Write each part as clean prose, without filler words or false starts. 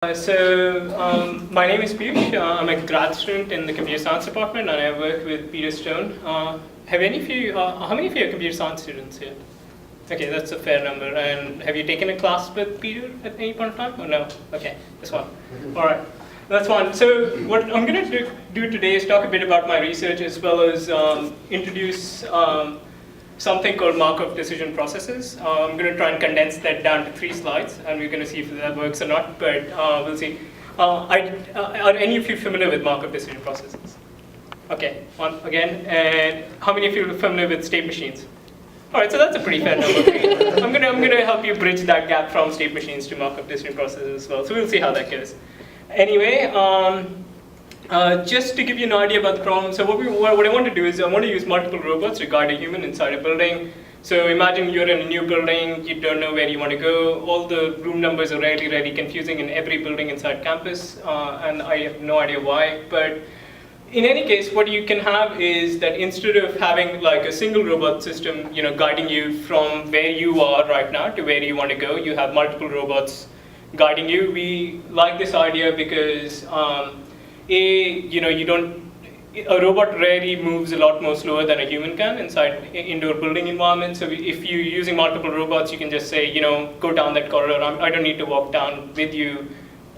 My name is Piyush. I'm a grad student in the computer science department, and I work with Peter Stone. Have any of you? How many of you are computer science students here? Okay, that's a fair number. And have you taken a class with Peter at any point in time, or no? Okay, that's fine. All right, that's fine. So what I'm going to do today is talk a bit about my research, as well as introduce something called Markov decision processes. I'm going to try and condense that down to 3 slides, and we're going to see if that works or not, but we'll see. Are any of you familiar with Markov decision processes? Okay, again, and how many of you are familiar with state machines? All right, so that's a pretty fair number. I'm going to help you bridge that gap from state machines to Markov decision processes as well, so we'll see how that goes. Anyway, just to give you an idea about the problem, so what I want to do is I want to use multiple robots to guide a human inside a building. So imagine you're in a new building, you don't know where you want to go, all the room numbers are really confusing in every building inside campus, and I have no idea why. But in any case, what you can have is that instead of having like a single robot system, guiding you from where you are right now to where you want to go, you have multiple robots guiding you. We like this idea because a robot rarely moves a lot more slower than a human can inside indoor building environments. So if you're using multiple robots, you can just say, go down that corridor. I don't need to walk down with you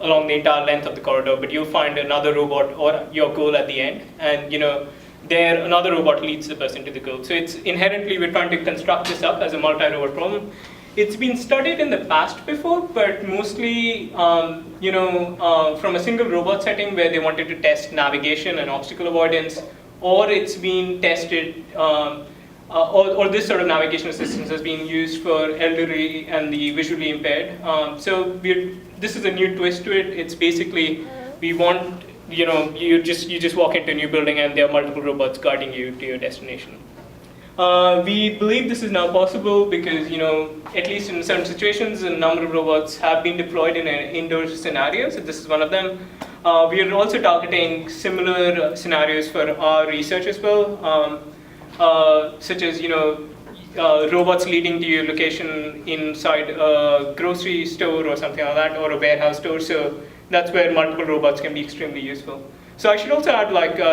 along the entire length of the corridor, but you'll find another robot or your goal at the end. And there another robot leads the person to the goal. So it's inherently, we're trying to construct this up as a multi-robot problem. It's been studied in the past before, but mostly from a single robot setting where they wanted to test navigation and obstacle avoidance, or it's been tested, or this sort of navigation assistance has been used for elderly and the visually impaired. This is a new twist to it. It's basically, we want, you just walk into a new building and there are multiple robots guiding you to your destination. We believe this is now possible because, at least in certain situations, a number of robots have been deployed in an indoor scenario, so this is one of them. We are also targeting similar scenarios for our research as well, such as, robots leading to your location inside a grocery store or something like that, or a warehouse store, so that's where multiple robots can be extremely useful. So I should also add,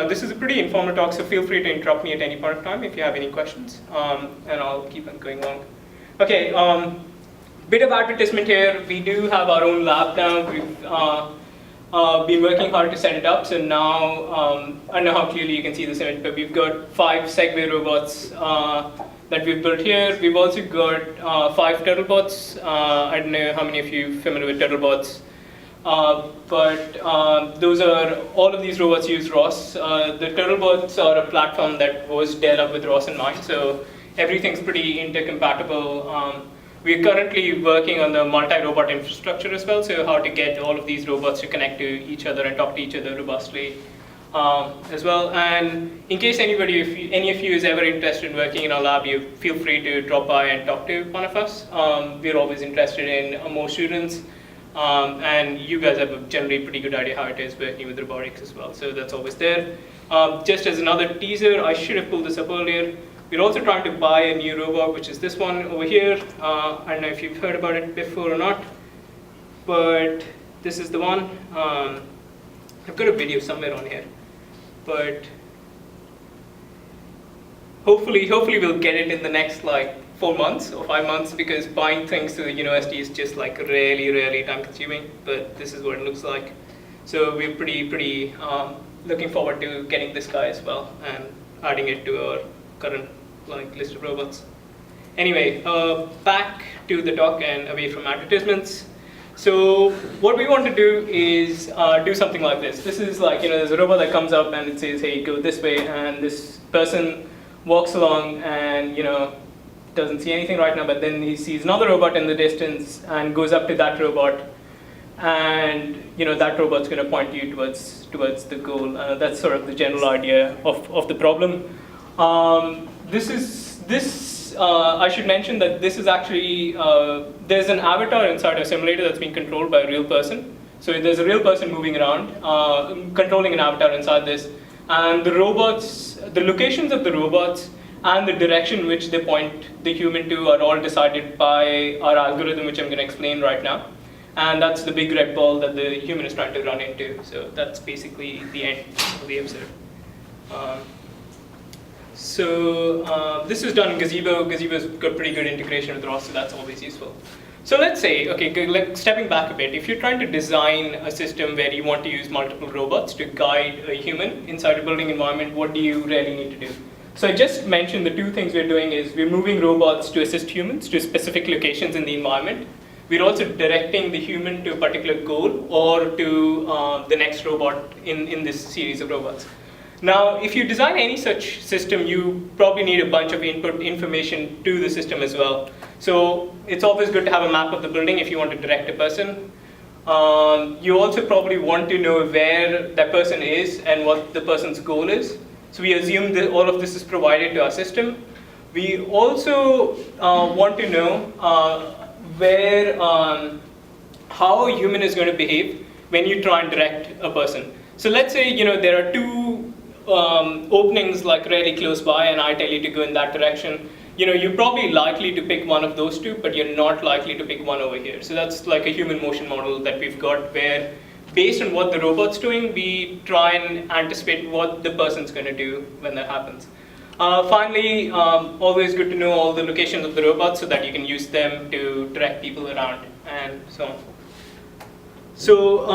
this is a pretty informal talk, so feel free to interrupt me at any point of time if you have any questions, and I'll keep on going along. Okay, bit of advertisement here. We do have our own lab now. We've been working hard to set it up, so now, I don't know how clearly you can see this image, but we've got 5 Segway robots that we've built here. We've also got 5 Turtlebots. I don't know how many of you are familiar with Turtlebots. All of these robots use RAS. The Turtlebots are a platform that was developed with RAS in mind, so everything's pretty intercompatible. We're currently working on the multi-robot infrastructure as well, so how to get all of these robots to connect to each other and talk to each other robustly as well. And in case any of you is ever interested in working in our lab, you feel free to drop by and talk to one of us. We're always interested in more students. And you guys have a generally pretty good idea how it is working with robotics as well, so that's always there. Just as another teaser, I should have pulled this up earlier. We're also trying to buy a new robot, which is this one over here. I don't know if you've heard about it before or not, but this is the one. I've got a video somewhere on here, but hopefully we'll get it in the next 4 months or 5 months, because buying things to the university is just really time consuming, but this is what it looks like. So we're pretty looking forward to getting this guy as well and adding it to our current list of robots. Anyway, back to the talk and away from advertisements. So what we want to do is do something like this. This is there's a robot that comes up and it says, hey, go this way, and this person walks along and doesn't see anything right now, but then he sees another robot in the distance and goes up to that robot, and that robot's going to point you towards the goal. That's sort of the general idea of the problem. I should mention that this is actually, there's an avatar inside a simulator that's being controlled by a real person. So there's a real person moving around, controlling an avatar inside this, and the locations of the robots and the direction which they point the human to are all decided by our algorithm, which I'm going to explain right now. And that's the big red ball that the human is trying to run into. So that's basically the end of the episode. This was done in Gazebo. Gazebo's got pretty good integration with RAS, so that's always useful. So let's say, okay, like stepping back a bit, if you're trying to design a system where you want to use multiple robots to guide a human inside a building environment, what do you really need to do? So I just mentioned the two things we're doing is we're moving robots to assist humans to specific locations in the environment. We're also directing the human to a particular goal or to the next robot in this series of robots. Now, if you design any such system, you probably need a bunch of input information to the system as well. So it's always good to have a map of the building if you want to direct a person. You also probably want to know where that person is and what the person's goal is. So we assume that all of this is provided to our system. We also want to know how a human is going to behave when you try and direct a person. So let's say there are two openings like really close by, and I tell you to go in that direction. You're probably likely to pick one of those two, but you're not likely to pick one over here. So that's like a human motion model that we've got where, based on what the robot's doing, we try and anticipate what the person's going to do when that happens. Finally, always good to know all the locations of the robots so that you can use them to direct people around and so on. So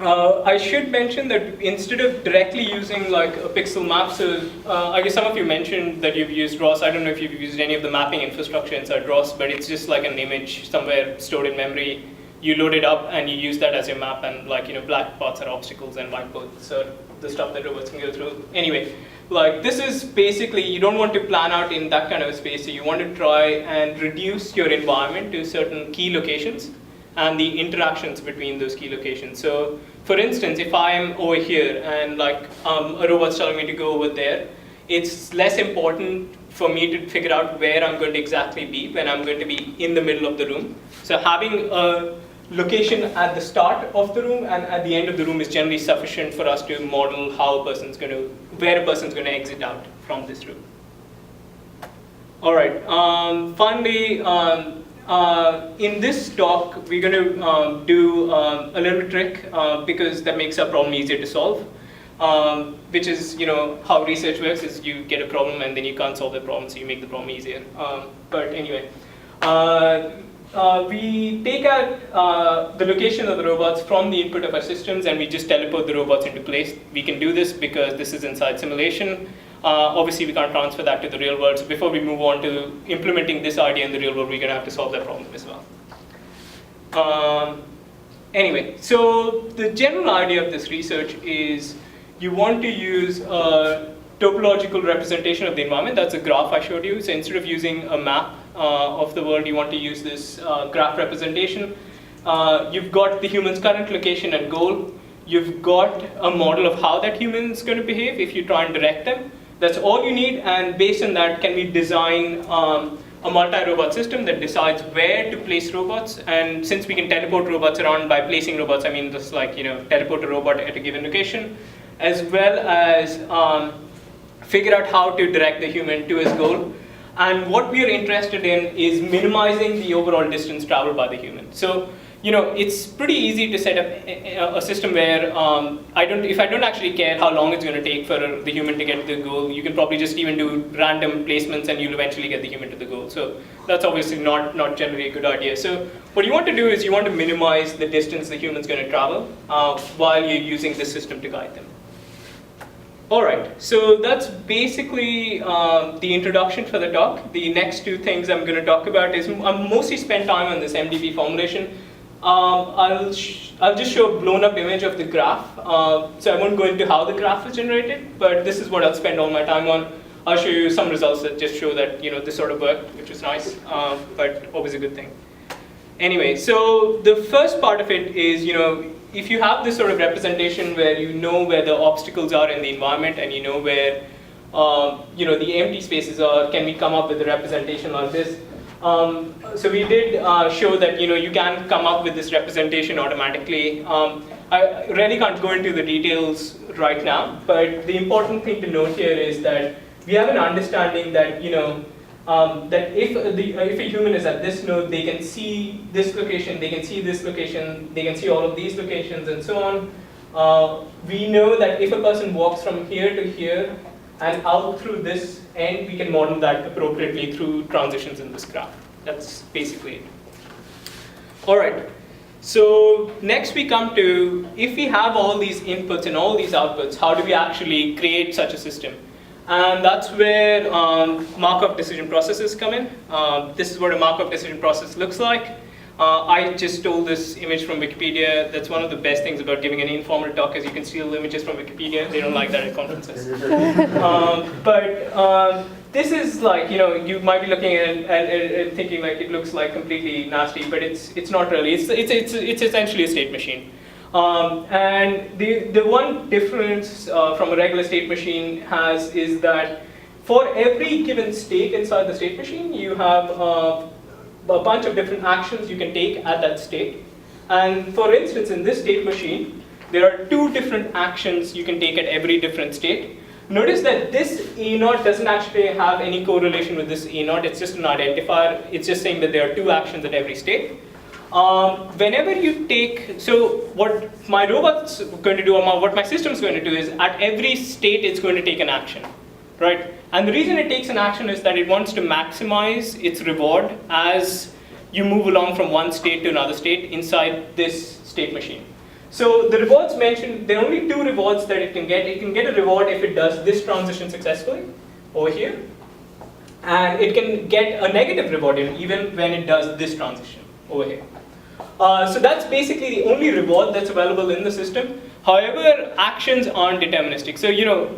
I should mention that instead of directly using like a pixel map, so I guess some of you mentioned that you've used RAS. I don't know if you've used any of the mapping infrastructure inside RAS, but it's just like an image somewhere stored in memory. You load it up and you use that as your map, and black spots are obstacles and white spots are the stuff that robots can go through. Anyway, like this is basically, you don't want to plan out in that kind of a space, so you want to try and reduce your environment to certain key locations and the interactions between those key locations. So for instance, if I'm over here and a robot's telling me to go over there, it's less important for me to figure out where I'm going to exactly be when I'm going to be in the middle of the room. So having a location at the start of the room and at the end of the room is generally sufficient for us to model where a person's going to exit out from this room. All right, finally, in this talk, we're going to do a little trick because that makes our problem easier to solve, which is how research works is you get a problem and then you can't solve the problem, so you make the problem easier. But anyway, we take out the location of the robots from the input of our systems and we just teleport the robots into place. We can do this because this is inside simulation. Obviously, we can't transfer that to the real world. So before we move on to implementing this idea in the real world, we're going to have to solve that problem as well. Anyway, so the general idea of this research is you want to use a topological representation of the environment. That's a graph I showed you. So instead of using a map of the world, you want to use this graph representation. You've got the human's current location and goal. You've got a model of how that human is going to behave if you try and direct them. That's all you need, and based on that, can we design a multi-robot system that decides where to place robots? And since we can teleport robots around by placing robots, I mean just teleport a robot at a given location, as well as figure out how to direct the human to his goal. And what we are interested in is minimizing the overall distance traveled by the human. So it's pretty easy to set up a system where if I don't actually care how long it's going to take for the human to get to the goal, you can probably just even do random placements and you'll eventually get the human to the goal. So that's obviously not generally a good idea. So what you want to do is you want to minimize the distance the human's going to travel while you're using this system to guide them. All right, so that's basically the introduction for the talk. The next two things I'm going to talk about is I'm mostly spent time on this MDP formulation. I'll just show a blown up image of the graph. So I won't go into how the graph is generated, but this is what I'll spend all my time on. I'll show you some results that just show that this sort of worked, which is nice, but always a good thing. Anyway, so the first part of it is if you have this sort of representation where you know where the obstacles are in the environment and you know where the empty spaces are, can we come up with a representation like this? So we did show that you can come up with this representation automatically. I really can't go into the details right now, but the important thing to note here is that we have an understanding that that if a human is at this node, they can see this location, they can see this location, they can see all of these locations, and so on. We know that if a person walks from here to here and out through this end, we can model that appropriately through transitions in this graph. That's basically it. All right. So next we come to, if we have all these inputs and all these outputs, how do we actually create such a system? And that's where Markov decision processes come in. This is what a Markov decision process looks like. I just stole this image from Wikipedia. That's one of the best things about giving an informal talk, is you can steal images from Wikipedia. They don't like that at conferences. This is like, you might be looking at it and thinking like it looks like completely nasty, but it's not really. It's essentially a state machine. And the one difference from a regular state machine is that for every given state inside the state machine, you have a bunch of different actions you can take at that state. And for instance, in this state machine, there are 2 different actions you can take at every different state. Notice that this A0 doesn't actually have any correlation with this A0. It's just an identifier. It's just saying that there are 2 actions at every state. Whenever you take, so what my robot's going to do, or what my system's going to do, is at every state it's going to take an action, right? And the reason it takes an action is that it wants to maximize its reward as you move along from one state to another state inside this state machine. So the rewards mentioned, there are only 2 rewards that it can get. It can get a reward if it does this transition successfully over here, and it can get a negative reward even when it does this transition over here. So that's basically the only reward that's available in the system. However, actions aren't deterministic. So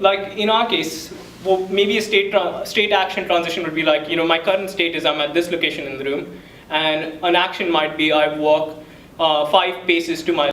like in our case, well, maybe a state action transition would be like, my current state is I'm at this location in the room, and an action might be I walk 5 paces to my